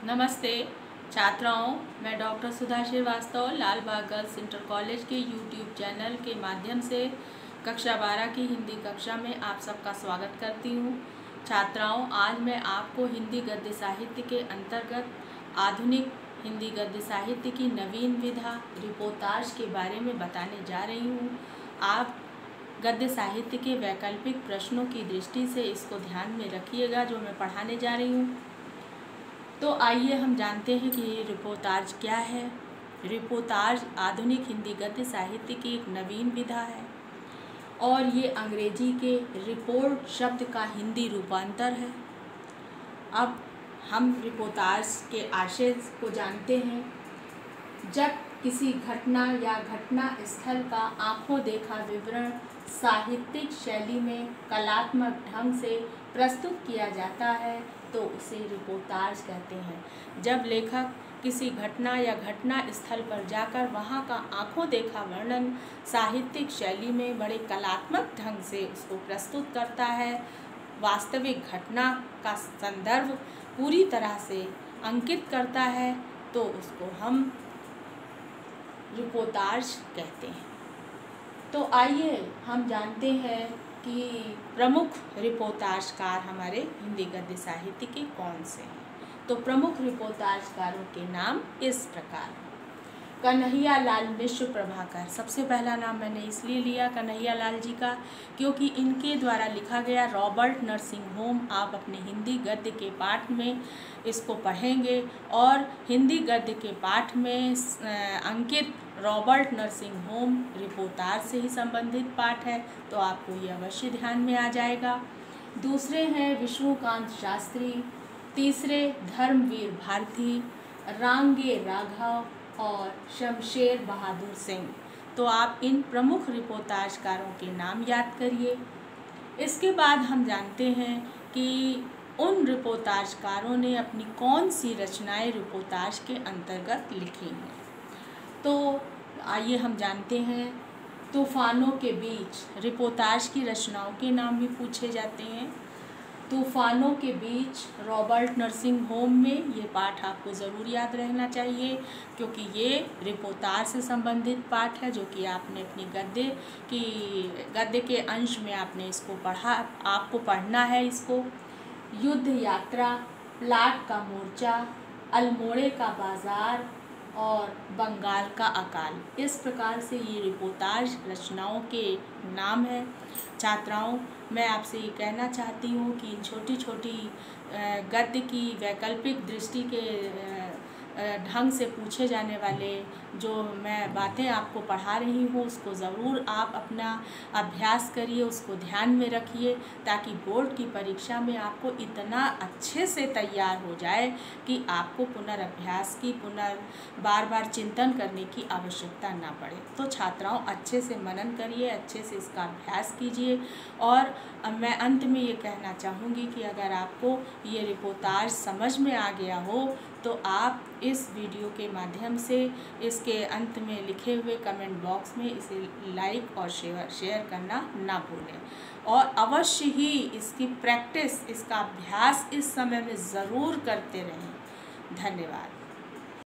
नमस्ते छात्राओं, मैं डॉक्टर सुधा श्रीवास्तव लाल बाग गर्ल्स इंटर कॉलेज के यूट्यूब चैनल के माध्यम से कक्षा 12 की हिंदी कक्षा में आप सबका स्वागत करती हूँ। छात्राओं, आज मैं आपको हिंदी गद्य साहित्य के अंतर्गत आधुनिक हिंदी गद्य साहित्य की नवीन विधा रिपोर्टाज के बारे में बताने जा रही हूँ। आप गद्य साहित्य के वैकल्पिक प्रश्नों की दृष्टि से इसको ध्यान में रखिएगा जो मैं पढ़ाने जा रही हूँ। तो आइए हम जानते हैं कि ये रिपोर्टाज क्या है। रिपोर्टाज आधुनिक हिंदी गद्य साहित्य की एक नवीन विधा है और ये अंग्रेजी के रिपोर्ट शब्द का हिंदी रूपांतर है। अब हम रिपोर्टाज के आशय को जानते हैं। जब किसी घटना या घटना स्थल का आंखों देखा विवरण साहित्यिक शैली में कलात्मक ढंग से प्रस्तुत किया जाता है तो उसे रिपोर्टाज कहते हैं। जब लेखक किसी घटना या घटना स्थल पर जाकर वहाँ का आंखों देखा वर्णन साहित्यिक शैली में बड़े कलात्मक ढंग से उसको प्रस्तुत करता है, वास्तविक घटना का संदर्भ पूरी तरह से अंकित करता है, तो उसको हम रिपोर्टाज कहते हैं। तो आइए हम जानते हैं कि प्रमुख रिपोर्टाजकार हमारे हिंदी गद्य साहित्य के कौन से हैं। तो प्रमुख रिपोर्टाजकारों के नाम इस प्रकार: कन्हैया लाल मिश्र प्रभाकर। सबसे पहला नाम मैंने इसलिए लिया कन्हैया लाल जी का क्योंकि इनके द्वारा लिखा गया रॉबर्ट नर्सिंग होम आप अपने हिंदी गद्य के पाठ में इसको पढ़ेंगे और हिंदी गद्य के पाठ में अंकित रॉबर्ट नर्सिंग होम रिपोर्टाज से ही संबंधित पाठ है, तो आपको ये अवश्य ध्यान में आ जाएगा। दूसरे हैं विष्णुकांत शास्त्री, तीसरे धर्मवीर भारती, रांगे राघव और शमशेर बहादुर सिंह। तो आप इन प्रमुख रिपोर्टाजकारों के नाम याद करिए। इसके बाद हम जानते हैं कि उन रिपोर्टाजकारों ने अपनी कौन सी रचनाएं रिपोर्टाज के अंतर्गत लिखी हैं। तो आइए हम जानते हैं। तूफानों के बीच रिपोर्टाज की रचनाओं के नाम भी पूछे जाते हैं। तूफानों के बीच रॉबर्ट नर्सिंग होम में ये पाठ आपको ज़रूर याद रहना चाहिए क्योंकि ये रिपोर्टाज से संबंधित पाठ है जो कि आपने अपनी गद्य के अंश में आपने इसको पढ़ा, आपको पढ़ना है इसको। युद्ध यात्रा, प्लाट का मोर्चा, अल्मोड़े का बाज़ार और बंगाल का अकाल, इस प्रकार से ये रिपोर्टाज रचनाओं के नाम हैं। छात्राओं, मैं आपसे ये कहना चाहती हूँ कि इन छोटी छोटी गद्य की वैकल्पिक दृष्टि के ढंग से पूछे जाने वाले जो मैं बातें आपको पढ़ा रही हूँ उसको ज़रूर आप अपना अभ्यास करिए, उसको ध्यान में रखिए ताकि बोर्ड की परीक्षा में आपको इतना अच्छे से तैयार हो जाए कि आपको पुनर्अभ्यास की बार बार चिंतन करने की आवश्यकता ना पड़े। तो छात्राओं, अच्छे से मनन करिए, अच्छे से इसका अभ्यास कीजिए। और मैं अंत में ये कहना चाहूँगी कि अगर आपको ये रिपोर्टाज समझ में आ गया हो तो आप इस वीडियो के माध्यम से इसके अंत में लिखे हुए कमेंट बॉक्स में इसे लाइक और शेयर करना ना भूलें और अवश्य ही इसकी प्रैक्टिस, इसका अभ्यास इस समय में ज़रूर करते रहें। धन्यवाद।